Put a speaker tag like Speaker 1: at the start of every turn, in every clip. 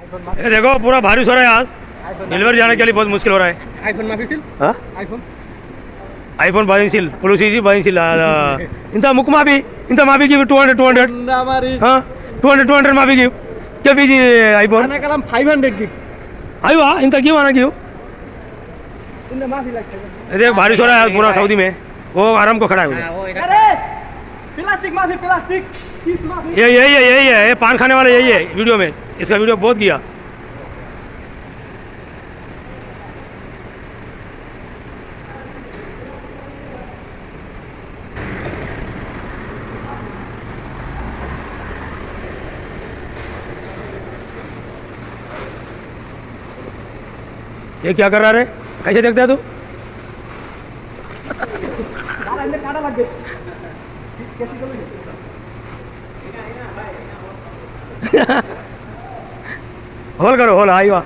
Speaker 1: ये देखो पूरा बारिश हो रहा है आज, डिलीवरी जाने के लिए बहुत मुश्किल हो रहा है. ఐఫోన్ బాధించిల్ పులుసీజీ బాధించిల్ ఇంత ముక్కు మాపి ఇంత మాపి గివ్ 200 200 మాపి గివ్ क्या बीजी आईफोन 500 गिव आयो इंत गिव आना गिव अरे बारिश हो रहा है पूरा सऊदी में वो आराम को खड़ा है
Speaker 2: प्लास्टिक माफी प्लास्टिक
Speaker 1: यही है ये पान खाने वाला यही है वीडियो में इसका वीडियो बहुत किया ये क्या कर रहा है कैसे देखता है तू होल करो होल आई वाह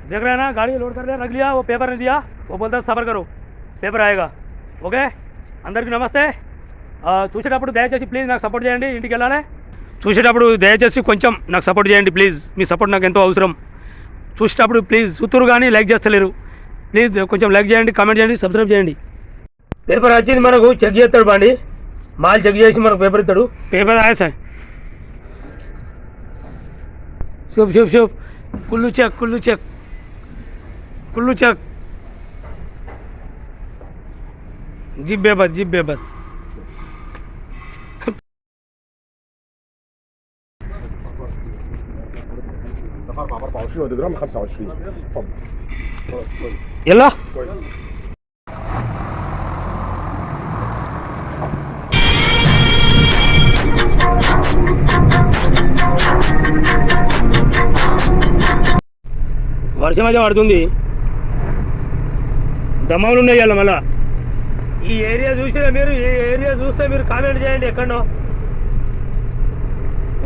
Speaker 1: देख रहे हैं ना गाड़ी लोड कर लिया रख लिया वो पेपर नहीं दिया वो बोलता सबर करो पेपर आएगा ఓకే అందరికీ నమస్తే చూసేటప్పుడు దయచేసి ప్లీజ్ నాకు సపోర్ట్ చేయండి ఇంటికి వెళ్ళాలి చూసేటప్పుడు దయచేసి కొంచెం నాకు సపోర్ట్ చేయండి ప్లీజ్ మీ సపోర్ట్ నాకు ఎంతో అవసరం చూసేటప్పుడు ప్లీజ్ చూతురు కానీ లైక్ చేస్తలేరు ప్లీజ్ కొంచెం లైక్ చేయండి కామెంట్ చేయండి సబ్స్క్రైబ్ చేయండి పేపర్ వచ్చింది మనకు చెక్ చేస్తాడు బండి మాల్ చెక్ చేసి మనకు పేపర్ ఇస్తాడు పేపర్ ఆయా సార్ శుభ్ శుభ్ శుభ్ కుల్లు చెక్ कुल्लू चक जिब्बे बद يلا వర్షం అయితే పడుతుంది దమ్మాలు ఉన్నాయి ఇవాళ మళ్ళా ఈ ఏరియా చూసినా మీరు ఈ ఏరియా చూస్తే మీరు కామెంట్ చేయండి ఎక్కడో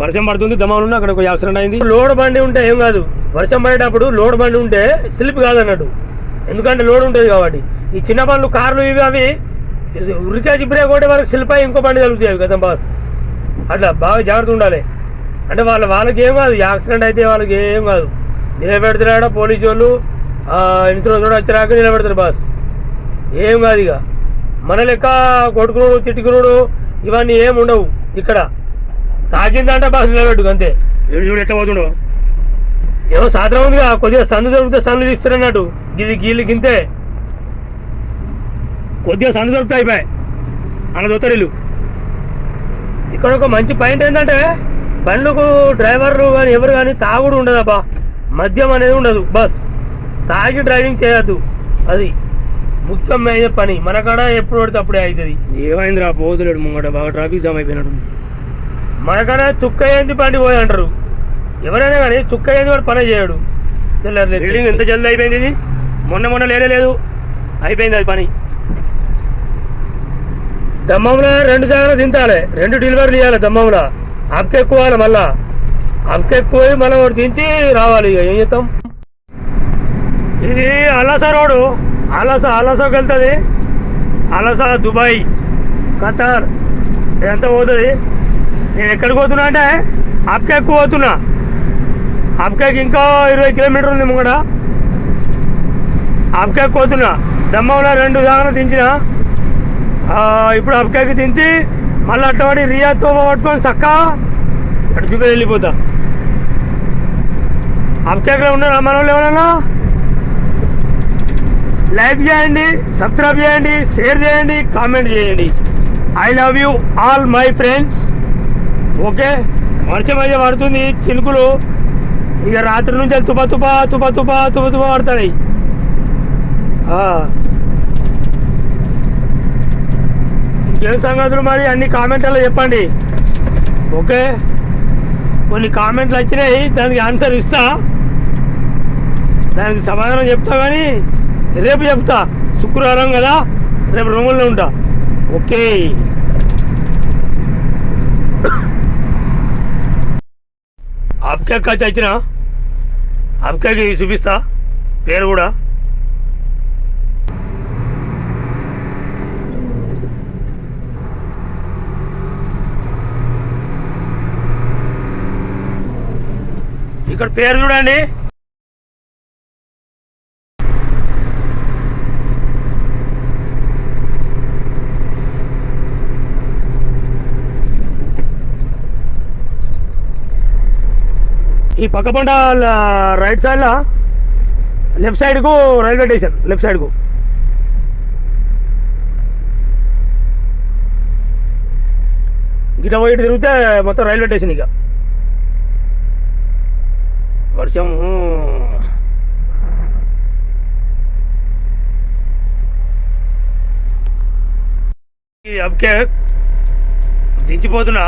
Speaker 1: వర్షం పడుతుంది దమ్మాలు ఉన్నాయి అక్కడ ఒక యాక్సిడెంట్ అయింది లోడ్ బండి ఉంటే ఏం కాదు వర్షం పడేటప్పుడు లోడ్ బండి ఉంటే స్లిప్ కాదన్నట్టు ఎందుకంటే లోడ్ ఉంటుంది కాబట్టి ఈ చిన్న బండ్లు కార్లు ఇవి అవి ఉరికేసి బ్రేక్ కొట్టే వరకు స్లిప్ అయ్యి ఇంకో బండి తగులుతాయి అవి కదా బాస్ అట్లా బాగా జాగ్రత్త ఉండాలి అంటే వాళ్ళకి ఏం కాదు యాక్సిడెంట్ అయితే వాళ్ళకి ఏం కాదు నిలబెడతారా పోలీసు వాళ్ళు ఇన్సూరెన్స్ కూడా వచ్చాక నిలబెడతారు బాస్ ఏం కాదు ఇక మన లెక్క కొట్టుకున్నాడు తిట్టుకున్నాడు ఇవన్నీ ఏం ఉండవు ఇక్కడ తాగిందంటే బాస్ నిలబెట్టు అంతే చూడు ఎట్లా పోతుండవు ఏమో సాయంత్రం ఉందిగా కొద్దిగా సందు దొరికితే సందులు ఇస్తారన్నట్టు గీళ్ళు గింతే కొద్దిగా సందు దొరికితే అయిపోయాయి అలా దొరుకుతారు వీళ్ళు ఇక్కడ ఒక మంచి పాయింట్ ఏంటంటే బండ్లకు డ్రైవర్లు కానీ ఎవరు కానీ తాగుడు ఉండదబ్బా మద్యం అనేది ఉండదు బస్ తాగి డ్రైవింగ్ చేయొద్దు అది ముఖ్యమైన పని మనకాడ ఎప్పుడు పడితే అప్పుడే అవుతుంది ఏమైందిరా పోతులేడు ముంగట బాగా ట్రాఫిక్ జామ్ అయిపోయినట్టు మనకాడ చుక్క ఏంది బండి పోయి అంటారు ఎవరైనా కానీ చుక్క ఏంది వాడు పని చేయడు తెల్లారు రీడింగ్ ఎంత జల్దీ అయిపోయింది ఇది మొన్న లేదు అయిపోయింది అది పని దమ్మంలో 2 జాగ్రత్తలు దించాలి 2 డెలివరీలు ఇవ్వాలి దమ్మంలో అప్కెక్కువాలి మళ్ళా అప్కెక్కుపోయి మళ్ళీ ఒకటి దించి రావాలి ఇక ఏం చేస్తాం ఇది అలసా రోడ్డు అలసాకి వెళ్తుంది అలసా దుబాయ్ ఖతార్ ఇదంతా పోతుంది నేను ఎక్కడికి పోతున్నా అంటే అప్కెక్కు పోతున్నా అప్కెక్ ఇంకా 20 కిలోమీటర్లు ఉంది ముంగడ అప్కెక్ పోతున్నా దమ్మంలో 2 జాగ్రత్తలు దించిన ఇప్పుడు అప్కెక్కి దించి మళ్ళీ అట్టబడి రియాతో పట్టుకొని చక్క అటు చూపి వెళ్ళిపోతా అప్కెక్లో ఉన్నారా మన వాళ్ళు ఎవరన్నా లైక్ చేయండి సబ్స్క్రైబ్ చేయండి షేర్ చేయండి కామెంట్ చేయండి I love you all my friends okay వర్షం అయితే పడుతుంది చినుకులు ఇక రాత్రి నుంచి తుప పడతాయి ఇంకేం సంగతులు మరి అన్ని కామెంట్లలో చెప్పండి ఓకే కొన్ని కామెంట్లు వచ్చినాయి దానికి ఆన్సర్ ఇస్తా దానికి సమాధానం చెప్తా కానీ రేపు చెప్తా శుక్రవారం కదా రేపు రూముల్లో ఉంటా ఓకే आपके का चचना అబ్కాకి చూపిస్తా పేరు కూడా. ఇక్కడ పేరు చూడండి. ఈ పక్క పంట రైట్ సైడ్లో లెఫ్ట్ సైడ్కు రైల్వే స్టేషన్, లెఫ్ట్ సైడ్కు గిట పోయి తిరిగితే మొత్తం రైల్వే స్టేషన్. ఇక వర్షం అబ్కే దించిపోతున్నా.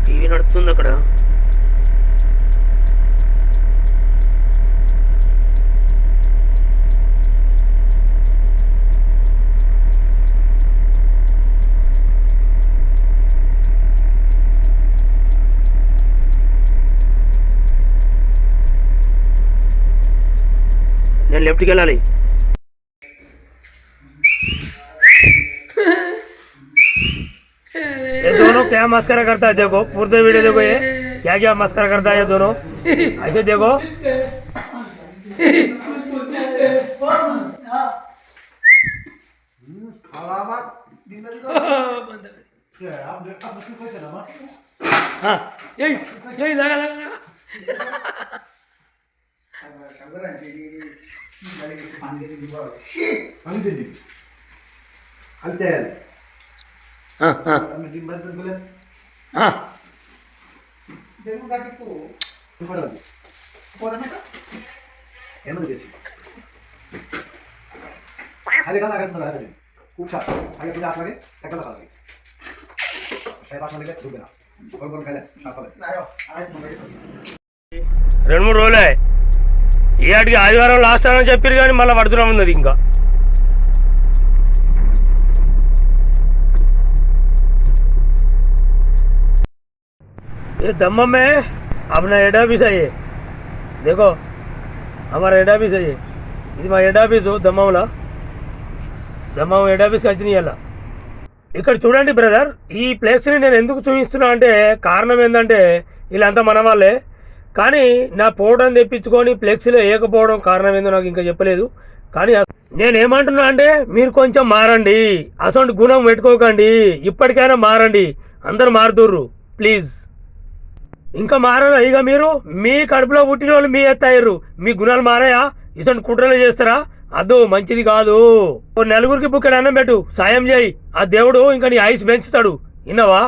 Speaker 1: టీవీ నడుస్తుంది అక్కడ. నేను లెఫ్ట్కి వెళ్ళాలి. ये दोनों क्या मस्करा करता है देखो, पूरे वीडियो देखो ये क्या क्या मस्करा करता है ये दोनों. ऐसे देखो. हाँ यही लगा लगा लगा. हाँ हाँ हाँ
Speaker 3: అది కానీ ఆగేస్తున్నారు అక్కడ కూర్చో అక్కడ ఇది అట్లాగే ఎక్కడ కాదు షైబాస్ మళ్ళీ చూపినా కొడుకు కలే షాపలే
Speaker 1: రెండు మూడు రోజులే ఈ ఆటికి ఆదివారం లాస్ట్ అని చెప్పారు కానీ మళ్ళీ పడుతున్నాం ఉన్నది. ఇంకా ये दम्मम में अपना हेड ऑफिस है. ये देखो हमारा हेड ऑफिस है. ఇది మా హెడ్ ఆఫీసు దమ్మంలో. దమ్మం హెడ్ ఆఫీస్కి వచ్చినాయి అలా. ఇక్కడ చూడండి బ్రదర్, ఈ ఫ్లెక్స్ని నేను ఎందుకు చూపిస్తున్నా అంటే కారణం ఏంటంటే వీళ్ళంతా మన వాళ్ళే, కానీ నా పోవడం తెప్పించుకొని ఫ్లెక్స్లో వేయకపోవడం కారణం ఏందో నాకు ఇంకా చెప్పలేదు. కానీ నేనేమంటున్నా అంటే మీరు కొంచెం మారండి, అసలు గుణం పెట్టుకోకండి, ఇప్పటికైనా మారండి. అందరు మారుతుర్రు ప్లీజ్. ఇంకా మారరా? ఇక మీరు మీ కడుపులో పుట్టిన వాళ్ళు మీ ఎత్తాయిర్రు, మీ గుణాలు మారాయా? ఇటువంటి కుట్రలు చేస్తారా? అదో మంచిది కాదు. నలుగురికి బుక్కడి అన్నం పెట్టు, సాయం చేయి, ఆ దేవుడు ఇంకా నీ ఆయుష్ పెంచుతాడు. విన్నావా?